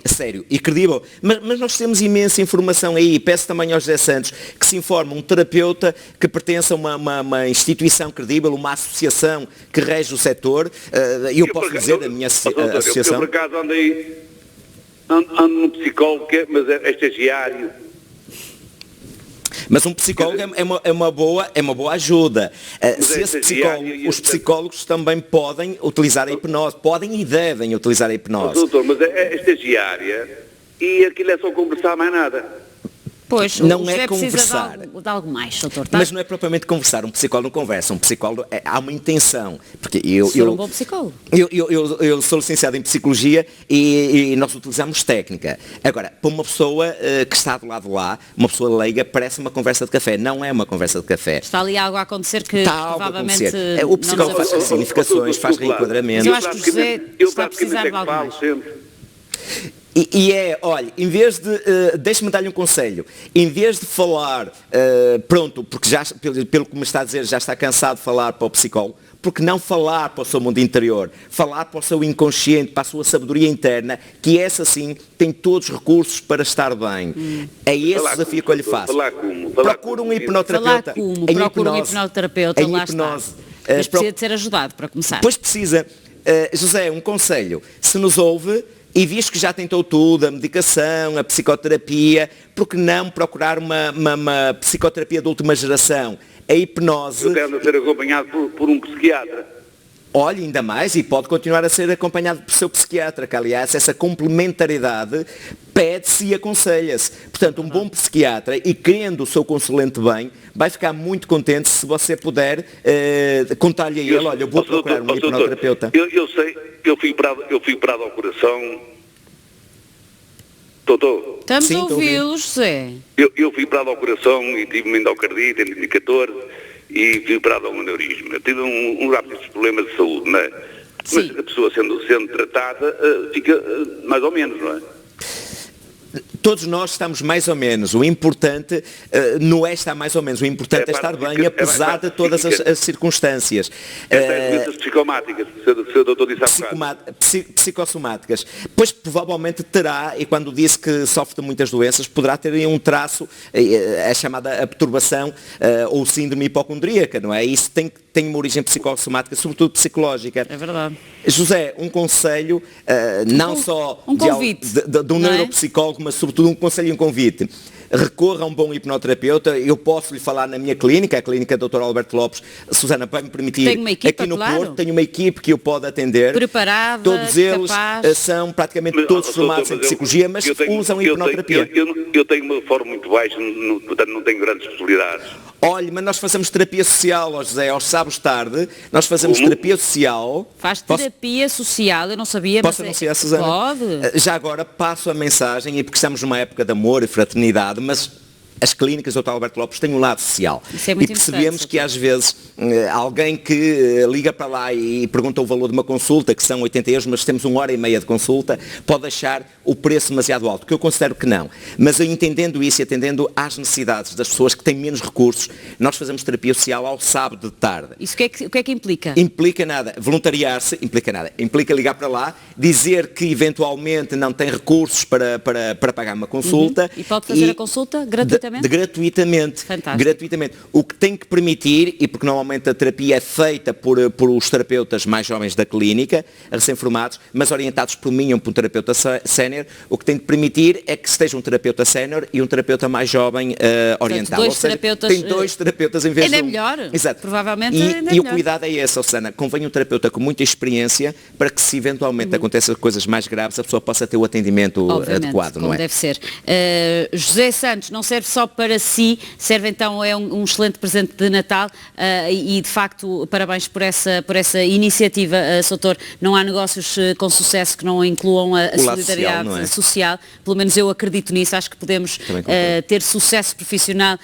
e credível, mas nós temos imensa informação aí. Peço também ao José Santos que se informe um terapeuta que pertence a uma instituição credível, uma associação que rege o setor. Eu posso dizer a minha associação. Eu por acaso ando num psicólogo, mas é estagiário. Mas um psicólogo é uma boa ajuda. Os psicólogos também podem utilizar a hipnose, podem e devem utilizar a hipnose. Doutor, mas é estagiária e aquilo é só conversar, mais nada. Pois, não é conversar. De algo mais, doutor. Tá? Mas não é propriamente conversar. Um psicólogo não conversa. Um psicólogo há uma intenção. Porque um bom psicólogo. Eu sou licenciado em psicologia e nós utilizamos técnica. Agora, para uma pessoa que está do lado de lá, uma pessoa leiga, parece uma conversa de café. Não é uma conversa de café. Está ali algo a acontecer que provavelmente... O psicólogo faz significações, faz reenquadramentos. Eu acho que o José está a precisar de algo mais. Olha, em vez de, deixe-me dar-lhe um conselho, em vez de falar, porque já, pelo que me está a dizer, já está cansado de falar para o psicólogo, porque não falar para o seu mundo interior, falar para o seu inconsciente, para a sua sabedoria interna, que essa sim tem todos os recursos para estar bem. É esse o desafio que eu lhe faço. Procura um hipnoterapeuta. Procura um hipnoterapeuta, lá está. Mas precisa de ser ajudado para começar. Pois precisa. José, um conselho, se nos ouve, e visto que já tentou tudo, a medicação, a psicoterapia, por que não procurar uma psicoterapia de última geração? A hipnose... Eu quero ser acompanhado por um psiquiatra. Olha, ainda mais, e pode continuar a ser acompanhado por seu psiquiatra, que aliás essa complementaridade pede-se e aconselha-se. Portanto, um bom psiquiatra, e querendo o seu consulente bem, vai ficar muito contente se você puder contar-lhe a ele, olha, eu vou procurar um hipnoterapeuta. Eu sei, eu fui parado ao coração. Doutor? Estamos a ouvi-lo, José. Eu fui parado ao coração e tive uma endocardite em 2014 e fui parado ao aneurisma. Eu tive uns rápidos problemas de saúde, não é? Mas a pessoa sendo tratada fica mais ou menos, não é? Todos nós estamos mais ou menos. O importante não é estar mais ou menos. O importante é estar bem, apesar de todas as circunstâncias. Doenças psicomáticas, se o doutor disse há bocado. Psicossomáticas. Pois provavelmente terá, e quando disse que sofre de muitas doenças, poderá ter um traço, a chamada perturbação ou síndrome hipocondríaca, não é? Isso tem uma origem psicossomática, sobretudo psicológica. É verdade. José, um conselho, não só um convite, de um neuropsicólogo, mas sobretudo um conselho e um convite. Recorra a um bom hipnoterapeuta. Eu posso lhe falar na minha clínica, a clínica Dr. Alberto Lopes. Susana, vai-me permitir, tenho uma equipa, aqui no claro. Porto, tenho uma equipe que o pode atender. Preparada, todos eles capaz. São praticamente todos formados em psicologia, mas usam hipnoterapia. Eu tenho uma forma muito baixa, portanto não tenho grandes possibilidades. Olha, mas nós fazemos terapia social, José, aos sábados tarde, nós fazemos terapia social. Faz terapia social, eu não sabia, Posso mas anunciar, Susana? Pode. Já agora passo a mensagem, e porque estamos numa época de amor e fraternidade, mas as clínicas do Dr. Alberto Lopes têm um lado social. Isso é muito e percebemos que às vezes alguém que liga para lá e pergunta o valor de uma consulta, que são 80 euros, mas temos 1h30 de consulta, pode achar o preço demasiado alto, que eu considero que não. Mas entendendo isso e atendendo às necessidades das pessoas que têm menos recursos, nós fazemos terapia social ao sábado de tarde. Isso o que é que implica? Implica nada. Voluntariar-se, implica nada. Implica ligar para lá, dizer que eventualmente não tem recursos para pagar uma consulta. E pode fazer a consulta gratuitamente? Gratuitamente. Fantástico. Gratuitamente. O que tem que permitir, e porque normalmente a terapia é feita por os terapeutas mais jovens da clínica, recém-formados, mas orientados por mim ou por um terapeuta sénior, o que tem que permitir é que esteja um terapeuta sénior e um terapeuta mais jovem orientado. Dois terapeutas, tem dois terapeutas em vez de um. Ainda é melhor. Exato. Provavelmente e, ainda é e o melhor. cuidado é esse, Susana. Convém um terapeuta com muita experiência para que, se eventualmente aconteçam coisas mais graves, a pessoa possa ter o atendimento adequado, como não é? deve ser. José Santos não serve só para si, serve então, é um excelente presente de Natal e de facto parabéns por essa iniciativa, Soutor. Não há negócios com sucesso que não incluam a solidariedade social, pelo menos eu acredito nisso, acho que podemos ter sucesso profissional,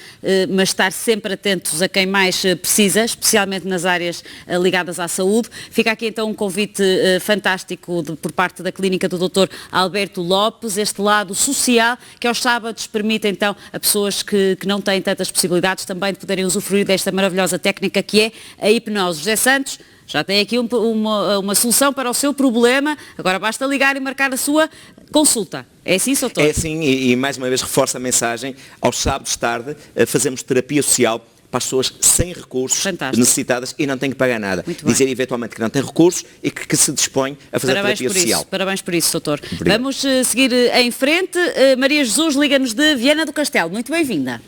mas estar sempre atentos a quem mais precisa, especialmente nas áreas ligadas à saúde. Fica aqui então um convite fantástico por parte da clínica do Dr. Alberto Lopes, este lado social que aos sábados permite então a pessoas que não têm tantas possibilidades também de poderem usufruir desta maravilhosa técnica que é a hipnose. José Santos já tem aqui uma solução para o seu problema, agora basta ligar e marcar a sua consulta. É assim, Soutor? É assim, e mais uma vez reforço a mensagem, aos sábados de tarde fazemos terapia social para as pessoas sem recursos, necessitadas e não têm que pagar nada. Dizer eventualmente que não tem recursos e que se dispõe a fazer terapia social. Parabéns por isso, Soutor. Vamos seguir em frente. Maria Jesus liga-nos de Viana do Castelo. Muito bem-vinda.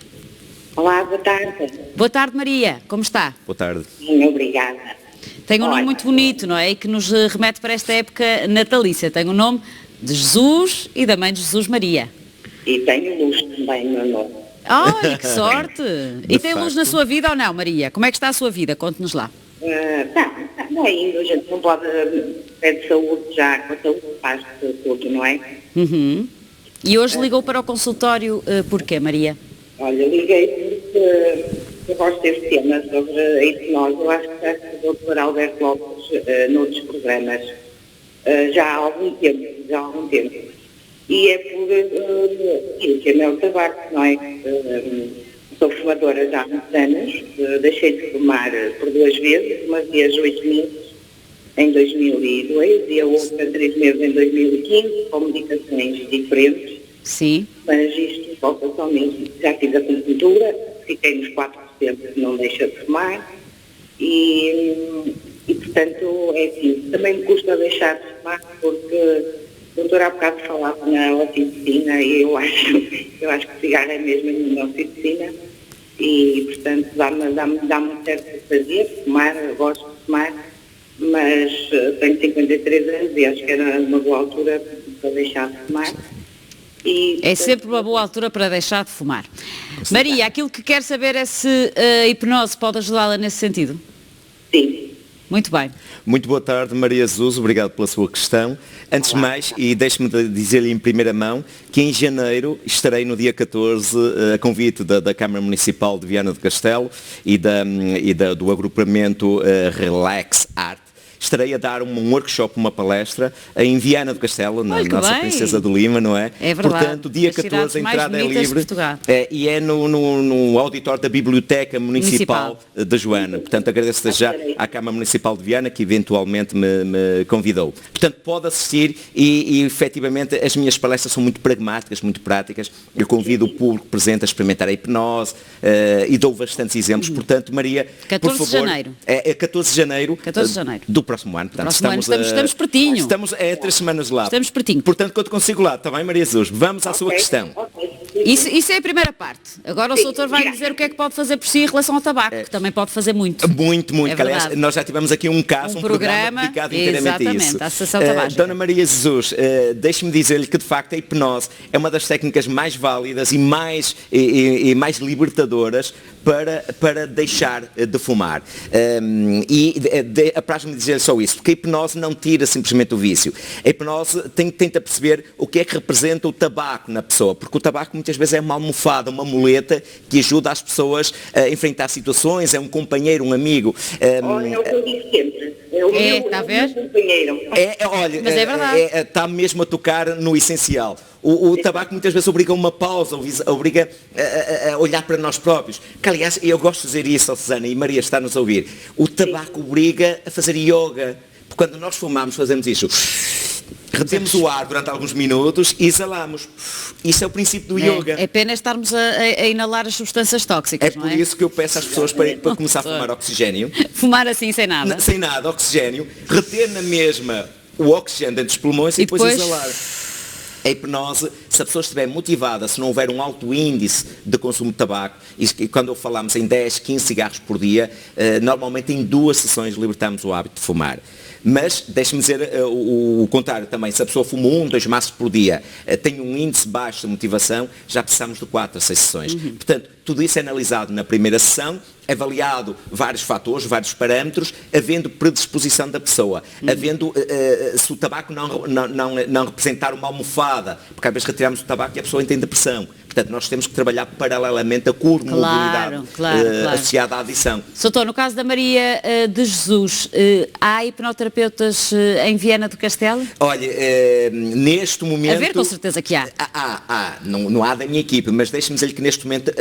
Olá, boa tarde. Boa tarde, Maria. Como está? Boa tarde. Obrigada. Tem um nome muito bonito, não é? E que nos remete para esta época natalícia. Tem o nome de Jesus e da mãe de Jesus, Maria. E tenho luz também no nome. Olha, que sorte! E tem luz na sua vida ou não, Maria? Como é que está a sua vida? Conte-nos lá. Está indo, a gente não pode ter saúde já, com a saúde faz tudo, não é? E hoje ligou para o consultório porquê, Maria? Olha, liguei porque eu gosto deste tema sobre a hipnose. Eu acho que já o Dr. Alberto Lopes noutros programas já há algum tempo. E é por que é meu trabalho, não é? Sou formadora já há muitos anos, deixei de formar por 2 vezes, uma vez 8 meses em 2002 e a outra 3 meses em 2015, com medicações diferentes. Sim. Mas isto volta só mesmo. Já fiz a acupuntura, fiquei nos 4% que não deixa de fumar e portanto, é assim, também me custa deixar de fumar porque o doutor há bocado falava na oficina e eu acho que cigarro é mesmo a minha oficina e, portanto, dá-me um certo prazer fumar, eu gosto de fumar, mas tenho 53 anos e acho que era uma boa altura para deixar de fumar. É sempre uma boa altura para deixar de fumar. Maria, aquilo que quer saber é se a hipnose pode ajudá-la nesse sentido? Sim. Muito bem. Muito boa tarde, Maria Jesus, obrigado pela sua questão. Antes de mais, e deixe-me dizer-lhe em primeira mão, que em janeiro estarei no dia 14 a convite da Câmara Municipal de Viana do Castelo e do agrupamento Relax Art. estarei a dar um workshop, uma palestra em Viana do Castelo, na nossa Princesa do Lima, não é? É verdade. Portanto, dia 14, a entrada é livre. E é no auditório da Biblioteca Municipal de Joana. Portanto, agradeço já à Câmara Municipal de Viana, que eventualmente me convidou. Portanto, pode assistir e efetivamente as minhas palestras são muito pragmáticas, muito práticas. Eu convido o público presente a experimentar a hipnose e dou bastantes exemplos. Portanto, Maria, 14 por favor, de janeiro. É 14 de janeiro, 14 de janeiro do próximo ano. Portanto, estamos pertinho. Estamos 3 semanas lá. Estamos pertinho. Portanto, quando consigo lá, está bem, Maria Jesus? Vamos à sua questão. Isso é a primeira parte. Agora o doutor vai dizer o que é que pode fazer por si em relação ao tabaco, que também pode fazer muito. Muito. É Aliás, nós já tivemos aqui um programa dedicado inteiramente a isso. À Associação Tabágica. Dona Maria Jesus, deixe-me dizer-lhe que de facto a hipnose é uma das técnicas mais válidas e mais libertadoras para deixar de fumar. Apraz-me dizer só isso, porque a hipnose não tira simplesmente o vício. A hipnose tenta perceber o que é que representa o tabaco na pessoa, porque o tabaco muitas vezes é uma almofada, uma muleta que ajuda as pessoas a enfrentar situações, é um companheiro, um amigo. É o que eu digo sempre. É o meu companheiro. Olha, mas é verdade. Está mesmo a tocar no essencial. O tabaco muitas vezes obriga a uma pausa, obriga a olhar para nós próprios. Que, aliás, eu gosto de dizer isso, Susana, e Maria está-nos a ouvir. O tabaco obriga a fazer yoga. Porque quando nós fumamos, fazemos isto. Retemos o ar durante alguns minutos e exalamos. Isso é o princípio do yoga. É pena estarmos a inalar as substâncias tóxicas, não é? É por isso que eu peço às pessoas para começar a fumar oxigénio. Fumar assim, sem nada. Sem nada, oxigénio. Reter na mesma o oxigênio dentro dos pulmões e depois exalar. A hipnose, se a pessoa estiver motivada, se não houver um alto índice de consumo de tabaco, e quando falamos em 10, 15 cigarros por dia, normalmente em 2 sessões libertamos o hábito de fumar. Mas, deixe-me dizer o contrário também, se a pessoa fuma 1, 2 maços por dia, tem um índice baixo de motivação, já precisamos de 4 a 6 sessões. Portanto, tudo isso é analisado na primeira sessão, avaliado vários fatores, vários parâmetros, havendo predisposição da pessoa, havendo, se o tabaco não representar uma almofada, porque às vezes retiramos o tabaco e a pessoa tem depressão. Portanto, nós temos que trabalhar paralelamente a comorbilidade associada à adição. Doutor, no caso da Maria de Jesus, há hipnoterapeutas em Viana do Castelo? Olha, neste momento... A ver, com certeza que há. Não há da minha equipe, mas deixe-me dizer-lhe que neste momento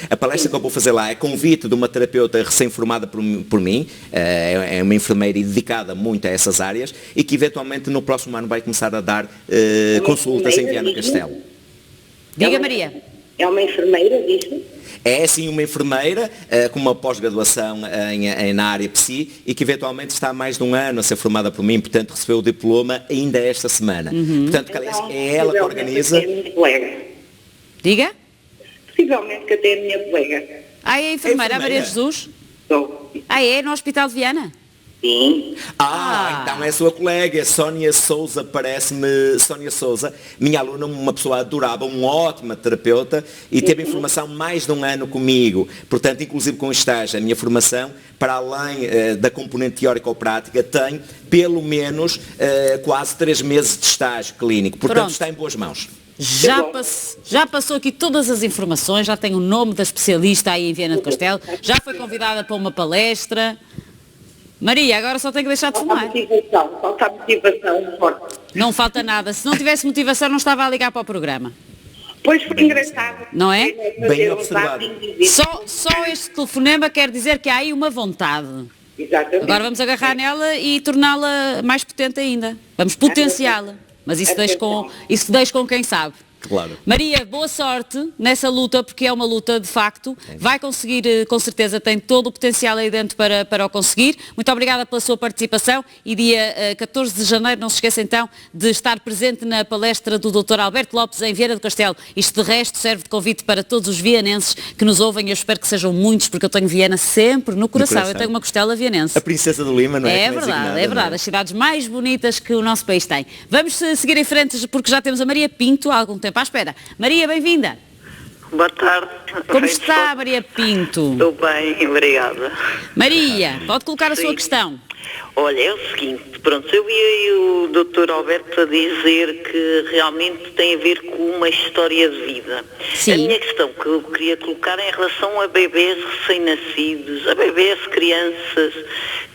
a palestra que eu vou fazer lá é convite de uma terapeuta recém-formada por mim, é uma enfermeira e dedicada muito a essas áreas, e que eventualmente no próximo ano vai começar a dar consultas em Viana do Castelo. Diga, Maria. É uma enfermeira, disse? É sim uma enfermeira com uma pós-graduação na área psi e que eventualmente está há mais de um ano a ser formada por mim, portanto recebeu o diploma ainda esta semana. Portanto, aliás, é ela que organiza... É minha colega. Diga? Possivelmente que até é minha colega. É a enfermeira, a Maria Jesus? Estou. É no Hospital de Viana? Sim. Então é a sua colega, Sónia Souza, parece-me, Sónia Souza, minha aluna, uma pessoa adorável, uma ótima terapeuta e teve em formação mais de um ano comigo. Portanto, inclusive com estágio, a minha formação, para além da componente teórica ou prática, tem pelo menos quase 3 meses de estágio clínico. Portanto, está em boas mãos. Já passou aqui todas as informações, já tem o nome da especialista aí em Viana do Castelo, já foi convidada para uma palestra. Maria, agora só tem que deixar de fumar. Falta motivação forte. Não falta nada. Se não tivesse motivação, não estava a ligar para o programa. Pois foi engraçado. Não é? Bem observado. Só este telefonema quer dizer que há aí uma vontade. Exatamente. Agora vamos agarrar nela e torná-la mais potente ainda. Vamos potenciá-la. Mas isso deixa com quem sabe. Claro. Maria, boa sorte nessa luta, porque é uma luta de facto. Vai conseguir, com certeza, tem todo o potencial aí dentro para o conseguir. Muito obrigada pela sua participação e dia 14 de janeiro, não se esqueça então de estar presente na palestra do Dr. Alberto Lopes em Viana do Castelo. Isto de resto serve de convite para todos os vianenses que nos ouvem. Eu espero que sejam muitos, porque eu tenho Viana sempre no coração. Eu tenho uma costela vianense. A Princesa do Lima, não é? É verdade. As cidades mais bonitas que o nosso país tem. Vamos seguir em frente, porque já temos a Maria Pinto há algum tempo à espera. Maria, bem-vinda. Boa tarde. Como está, Maria Pinto? Estou bem, obrigada. Maria, pode colocar a sua questão. Olha, é o seguinte, pronto, eu vi o Dr. Alberto a dizer que realmente tem a ver com uma história de vida. Sim. A minha questão que eu queria colocar é em relação a bebês recém-nascidos, a bebês, crianças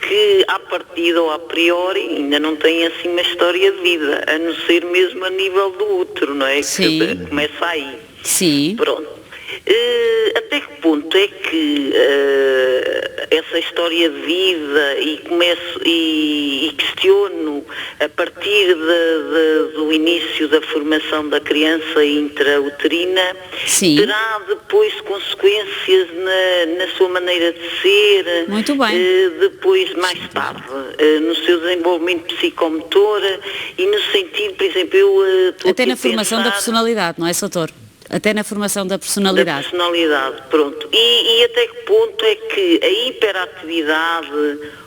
que à partida ou a priori ainda não têm assim uma história de vida, a não ser mesmo a nível do útero, não é? Sim. Que começa aí. Sim. Pronto. Até que ponto é que essa história de vida e começo e questiono a partir do início da formação da criança intrauterina, Sim. terá depois consequências na sua maneira de ser, Muito bem. depois mais tarde, no seu desenvolvimento psicomotor e no sentido, por exemplo, eu estou Até aqui na a formação da pensar- personalidade, não é, Soutor? Até na formação da da personalidade. personalidade, pronto. E até que ponto é que a hiperatividade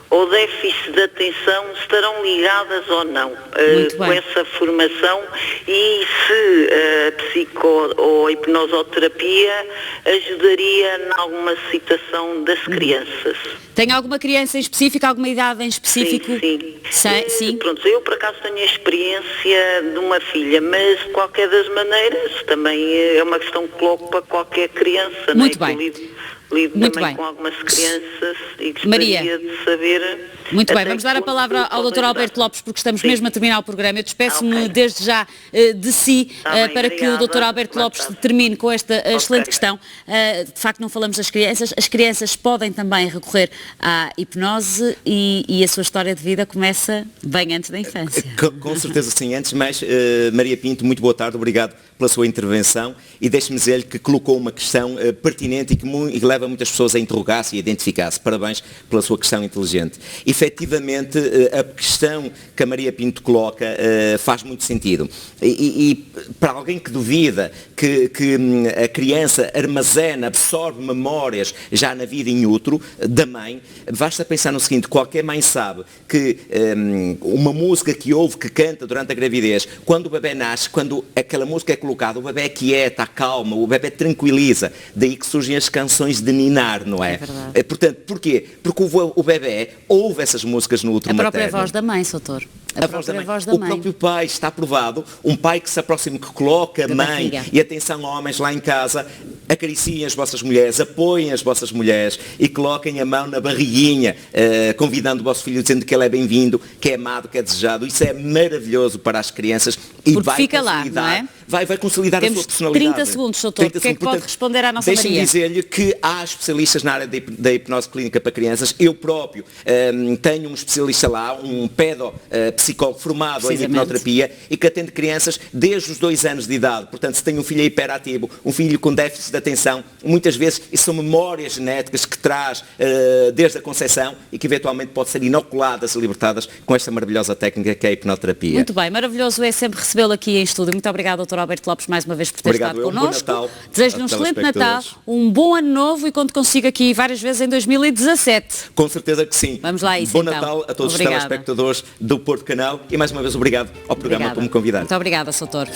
ou déficit de atenção estarão ligadas ou não Muito com bem. essa formação e se a psico ou a hipnosoterapia ajudaria em alguma situação das crianças. Tem alguma criança em específico, alguma idade em específico? Sim. Sim. Pronto, eu por acaso tenho a experiência de uma filha, mas de qualquer das maneiras também é uma questão que coloco para qualquer criança. Muito não é? bem. Que lido Muito também bem. com algumas crianças e gostaria Maria. de saber... Muito bem, até vamos que dar a ponto palavra ao pode Dr. ajudar. Alberto Lopes, porque estamos Sim. mesmo a terminar o programa. Eu despeço-me Ok. desde já de si, Tá bem, para que o obrigada. Dr. Alberto Boa Lopes tarde. termine com esta excelente Ok. questão. De facto, não falamos das crianças. As crianças podem também recorrer à hipnose e a sua história de vida começa bem antes da infância. Com certeza sim. Antes de mais, Maria Pinto, muito boa tarde, obrigado pela sua intervenção e deixe-me dizer-lhe que colocou uma questão pertinente e que leva muitas pessoas a interrogar-se e a identificar-se. Parabéns pela sua questão inteligente. Efetivamente, a questão que a Maria Pinto coloca faz muito sentido. E para alguém que duvida que a criança armazena, absorve memórias já na vida in utero da mãe, basta pensar no seguinte: qualquer mãe sabe que uma música que ouve, que canta durante a gravidez, quando o bebê nasce, quando aquela música é colocada, o bebê é quieta, acalma, o bebê tranquiliza. Daí que surgem as canções de ninar, não é? É verdade. Portanto, porquê? Porque o bebê ouve essas músicas no útero A própria materno. voz da mãe, Soutor. A própria voz da O mãe. próprio pai está aprovado, um pai que se aproxima, que coloca Da mãe barriga. e atenção homens lá em casa, acariciem as vossas mulheres, apoiem as vossas mulheres e coloquem a mão na barriguinha, convidando o vosso filho, dizendo que ele é bem-vindo, que é amado, que é desejado. Isso é maravilhoso para as crianças e Porque vai fica lá, consolidar, não é? vai consolidar Temos a sua personalidade. 30 segundos, doutor. 30 O que é que pode responder à nossa Deixe-me Maria? dizer-lhe que há especialistas na área da hipnose clínica para crianças. Eu próprio tenho um especialista lá, um psicólogo formado em Precisamente. hipnoterapia e que atende crianças desde os 2 anos de idade. Portanto, se tem um filho hiperativo, um filho com déficit de atenção, muitas vezes isso são memórias genéticas que traz desde a concepção e que eventualmente pode ser inoculadas e libertadas com esta maravilhosa técnica que é a hipnoterapia. Muito bem, maravilhoso é sempre recebê-lo aqui em estúdio. Muito obrigado, Dr. Alberto Lopes, mais uma vez por ter Obrigado, estado um bom connosco. Natal Desejo-lhe um aos excelente Natal, telespectadores. um bom ano novo e conto consigo aqui várias vezes em 2017. Com certeza que sim. Vamos lá a isso, Bom então. Natal a todos Obrigada. os telespectadores do Porto Canal e mais uma vez obrigado ao programa Obrigada. por me convidar. Muito obrigada, Soutor.